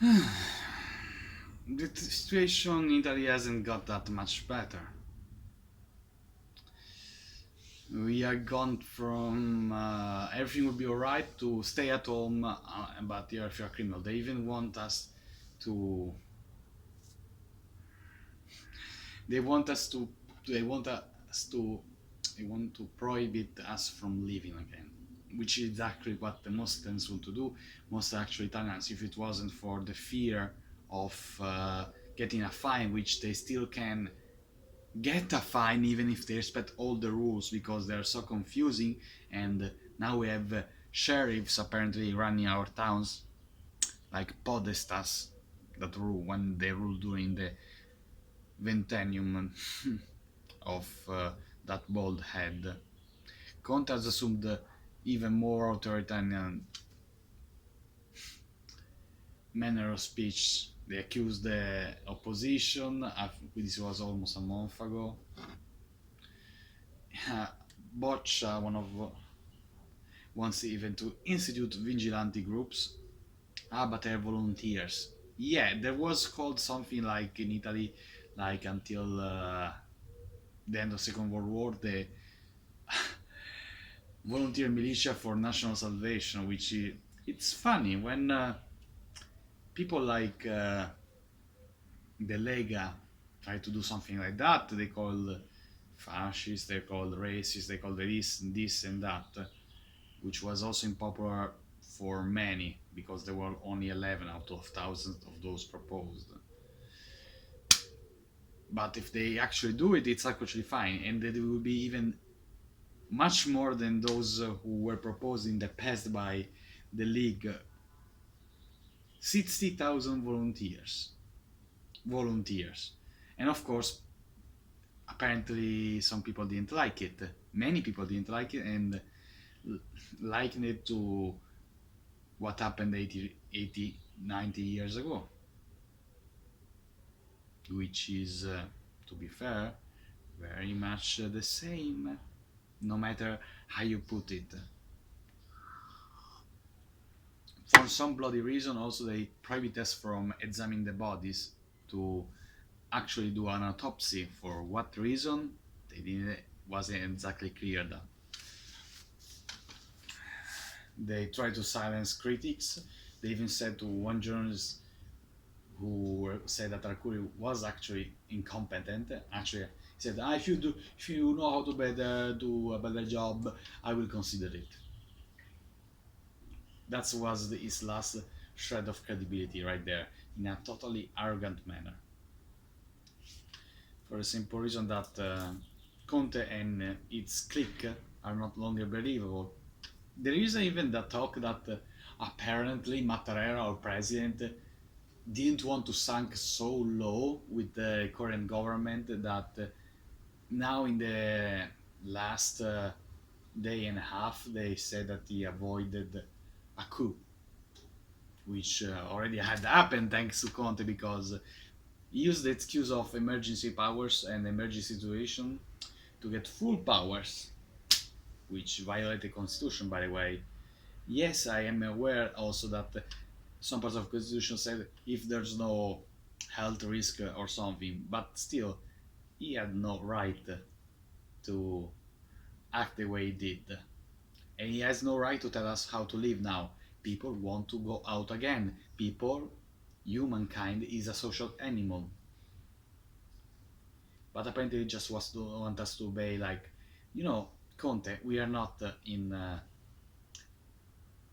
The situation in Italy hasn't got that much better. We are gone from everything will be alright to stay at home, but if you're a criminal, they even want us to. They want us to. They want us to. They want to prohibit us from living again, which is exactly what the most Muslims want to do. Most actually Italians, if it wasn't for the fear of getting a fine, which they still can get a fine even if they respect all the rules because they're so confusing. And now we have sheriffs apparently running our towns like podestas that rule when they rule during the ventennum of that bald head. Conte has assumed even more authoritarian manner of speech. They accused the opposition. This was almost a month ago. Boccia, one of wants even to institute vigilante groups. Ah, but they're volunteers. Yeah, there was called something like in Italy, like until the end of Second World War, the volunteer militia for national salvation, which it's funny when people like the Lega try to do something like that. They call fascists, they call racist, they call this and that, which was also unpopular for many because there were only 11 out of thousands of those proposed. But if they actually do it, it's actually fine, and it will be even much more than those who were proposed in the past by the league. 60,000 volunteers, and of course, apparently some people didn't like it. Many people didn't like it, and likened it to what happened 80, 90 years ago, which is, to be fair, very much the same, no matter how you put it. For some bloody reason, also they prohibit us from examining the bodies to actually do an autopsy. For what reason? They didn't wasn't exactly clear that. They tried to silence critics. They even said to one journalist who said that Arcuri was actually incompetent. Actually, he said, if you know how to better do a better job, I will consider it. That was his last shred of credibility right there, in a totally arrogant manner. For the simple reason that Conte and its clique are not longer believable. There is even the talk that apparently Mattarella, our president, didn't want to sink so low with the current government that now in the last day and a half they said that he avoided a coup, which already had happened thanks to Conte because he used the excuse of emergency powers and emergency situation to get full powers, which violate the constitution, by the way. Yes, I am aware also that some parts of the constitution said if there's no health risk or something, but still, he had no right to act the way he did. And he has no right to tell us how to live now. People want to go out again. People, humankind is a social animal. But apparently, he just was to want us to obey, like, Conte, we are not in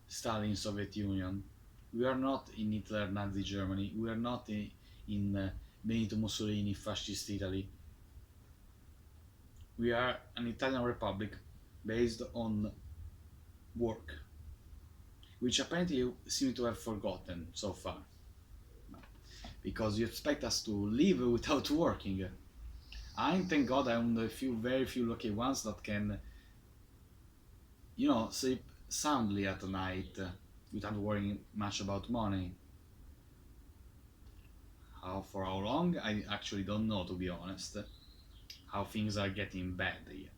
Stalin Soviet Union. We are not in Hitler Nazi Germany. We are not in Benito Mussolini fascist Italy. We are an Italian republic based on work, which apparently you seem to have forgotten so far. Because you expect us to live without working. I thank God I'm the very few lucky ones that can, sleep soundly at night without worrying much about money. For how long? I actually don't know, to be honest. How things are getting bad here.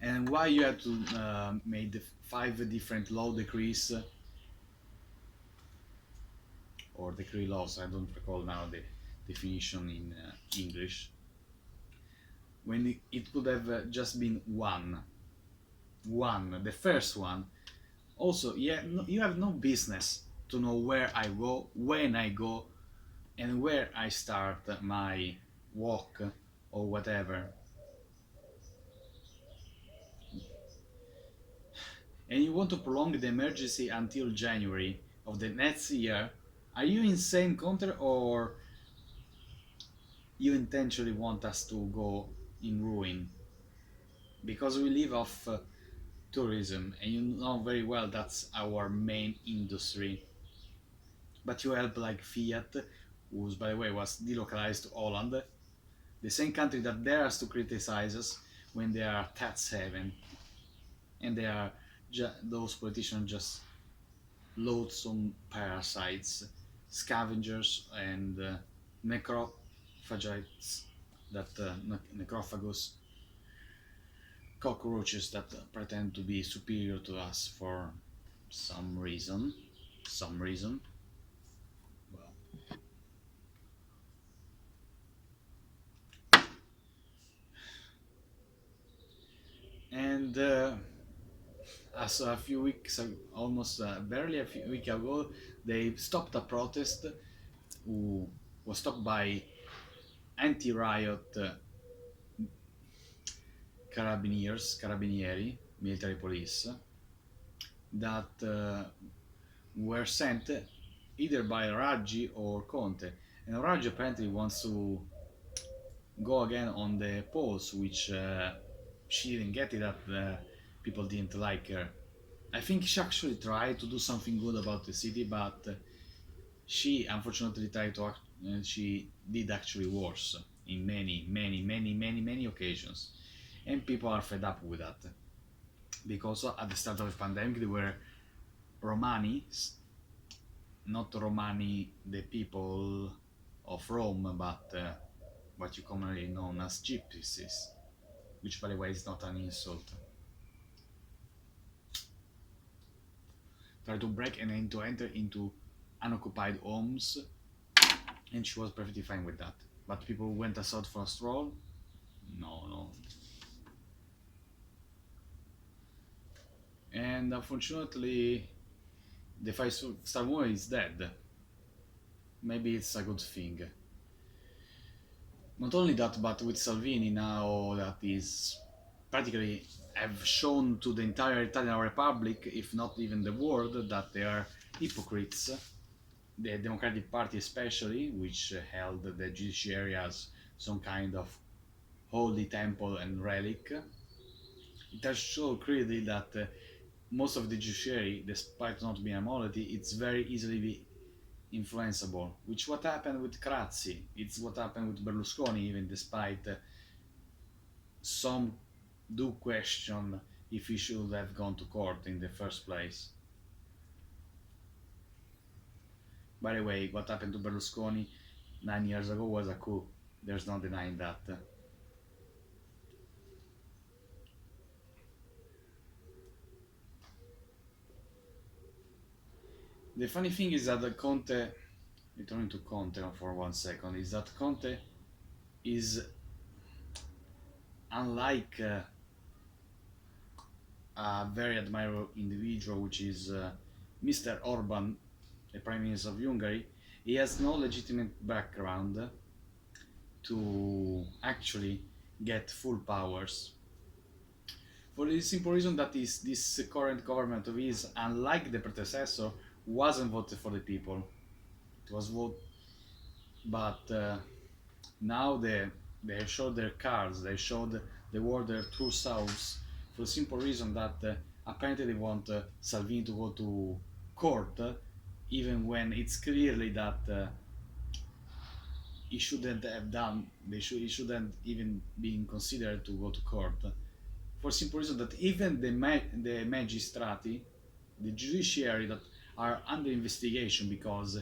and why you had to make the five different law decrees or decree laws. I don't recall now the definition in English. When it could have just been one, the first one. Also, yeah, no, you have no business to know where I go, when I go, and where I start my walk or whatever. And you want to prolong the emergency until January of the next year. Are you insane, Counter, or you intentionally want us to go in ruin? Because we live off tourism, and you know very well that's our main industry. But you help like Fiat, who's by the way was delocalized to Holland, the same country that dares to criticize us when they are tax haven, and they are those politicians just loathsome parasites, scavengers, and necrophagites that necrophagus cockroaches that pretend to be superior to us for some reason. Some reason. Well, and as a few weeks, almost barely a few weeks ago, they stopped a protest who was stopped by anti-riot carabinieri, military police, that were sent either by Raggi or Conte. And Raggi apparently wants to go again on the polls, which she didn't get it that people didn't like her. I think she actually tried to do something good about the city, but she unfortunately tried to. She did actually worse in many occasions, and people are fed up with that because at the start of the pandemic there were Romani, not Romani, the people of Rome, but what you commonly known as gypsies, which by the way is not an insult. Try to break and then to enter into unoccupied homes, and she was perfectly fine with that. But people went outside for a stroll. No, no. And unfortunately, the five-star movement is dead. Maybe it's a good thing. Not only that, but with Salvini now that is practically have shown to the entire Italian Republic, if not even the world, that they are hypocrites. The Democratic Party especially, which held the judiciary as some kind of holy temple and relic, it has shown clearly that most of the judiciary, despite not being a monarchy, it's very easily influenceable. Which what happened with Crazzi, it's what happened with Berlusconi, even despite some do question if he should have gone to court in the first place. By the way, what happened to Berlusconi 9 years ago was a coup. There's no denying that. The funny thing is that Conte, returning to Conte for 1 second, is that Conte is unlike a very admirable individual, which is Mr. Orban, the Prime Minister of Hungary. He has no legitimate background to actually get full powers. For the simple reason that this current government of his, unlike the predecessor, wasn't voted for the people. It was voted, but now they showed their cards. They showed the world their true selves for the simple reason that apparently they want Salvini to go to court, even when it's clearly that he shouldn't have done. He shouldn't even been considered to go to court. For the simple reason that even the magistrati, the judiciary that are under investigation because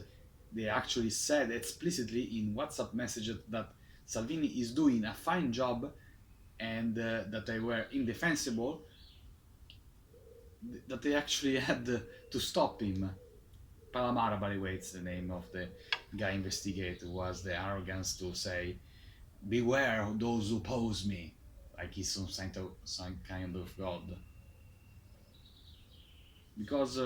they actually said explicitly in WhatsApp messages that Salvini is doing a fine job and that they were indefensible, that they actually had to stop him. Palamara, by the way, it's the name of the guy investigator, was the arrogance to say, "Beware of those who oppose me," like he's some kind of god. Because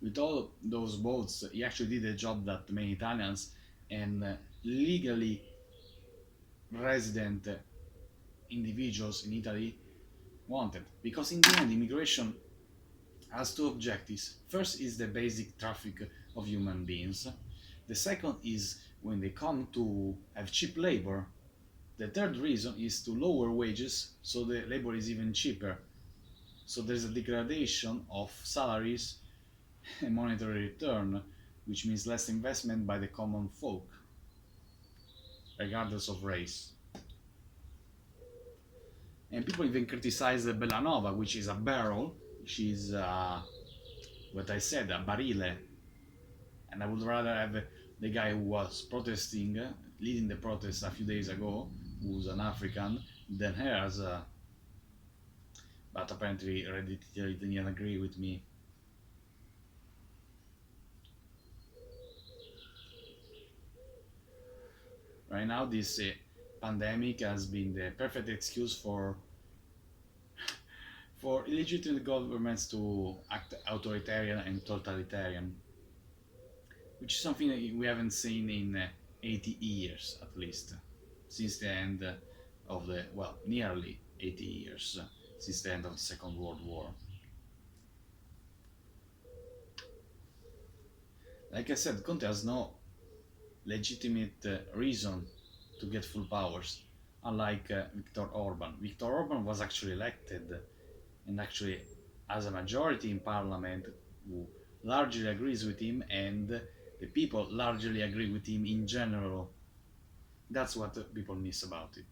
with all those votes, he actually did a job that many Italians and legally resident individuals in Italy wanted. Because in the end, immigration has two objectives. First is the basic traffic of human beings. The second is when they come to have cheap labor. The third reason is to lower wages so the labor is even cheaper. So there's a degradation of salaries and monetary return, which means less investment by the common folk, regardless of race. And people even criticize the Bellanova, which is a barrel, which is what I said, a barile. And I would rather have the guy who was protesting, leading the protest a few days ago, who's an African, than her as a. But apparently Reddit didn't agree with me. Right now, this pandemic has been the perfect excuse for illegitimate governments to act authoritarian and totalitarian, which is something that we haven't seen in 80 years at least, since the end of the, well, nearly 80 years since the end of the Second World War. Like I said, Conte has no legitimate reason to get full powers, unlike Viktor Orban. Viktor Orban was actually elected and actually has a majority in parliament who largely agrees with him, and the people largely agree with him in general. That's what people miss about it.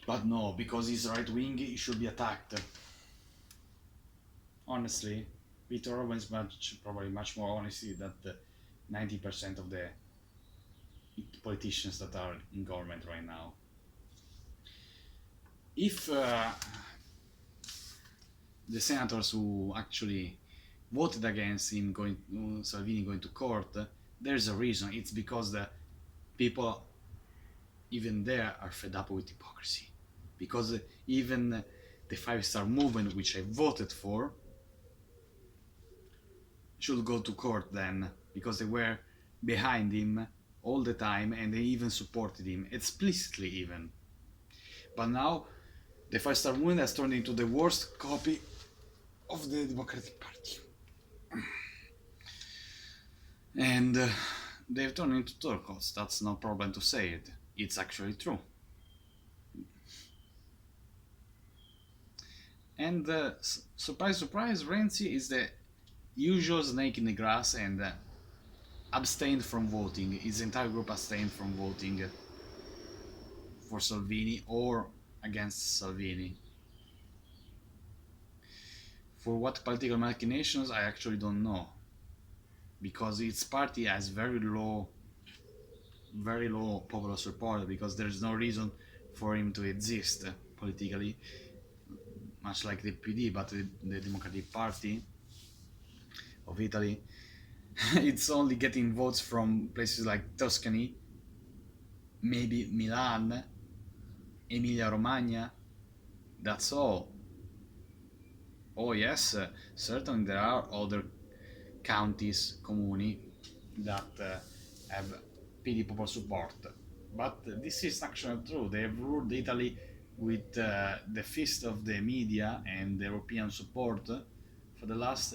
But no, because he's right wing, he should be attacked. Honestly, Viktor Orban is probably much more honesty than the 90% of the politicians that are in government right now. If the senators who actually voted against him going Salvini going to court, there's a reason. It's because the people even there are fed up with hypocrisy. Because even the Five Star Movement, which I voted for, should go to court then, because they were behind him all the time and they even supported him explicitly even. But now the Five Star Movement has turned into the worst copy of the Democratic Party. And they've turned into turtles. That's no problem to say it. It's actually true. And surprise, surprise, Renzi is the usual snake in the grass and abstained from voting. His entire group abstained from voting for Salvini or against Salvini. For what political machinations, I actually don't know, because its party has very low popular support, because there's no reason for him to exist politically, much like the PD. But the Democratic Party of Italy, it's only getting votes from places like Tuscany, maybe Milan, Emilia Romagna. That's all. Oh yes, certainly there are other counties, comuni, that have PD popular support. But this is actually true. They have ruled Italy with the fist of the media and the European support for the last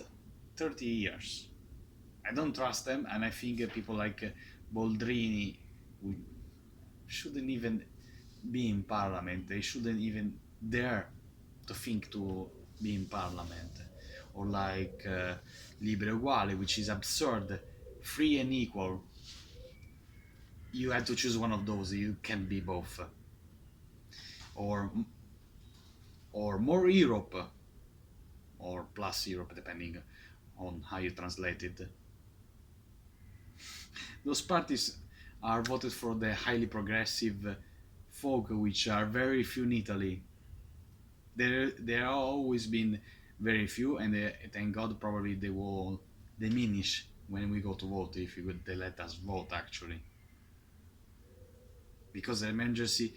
30 years. I don't trust them, and I think people like Boldrini who shouldn't even be in parliament. They shouldn't even dare to think to be in parliament. Or like Libre Uguale, which is absurd, free and equal. You had to choose one of those. You can't be both. Or or more Europe, or plus Europe, depending on how you translate it. Those parties are voted for the highly progressive folk, which are very few in Italy. There have always been very few, and thank God probably they will diminish when we go to vote if you would, they let us vote actually, because the emergency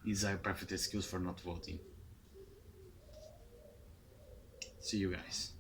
is a perfect excuse for not voting. See you guys.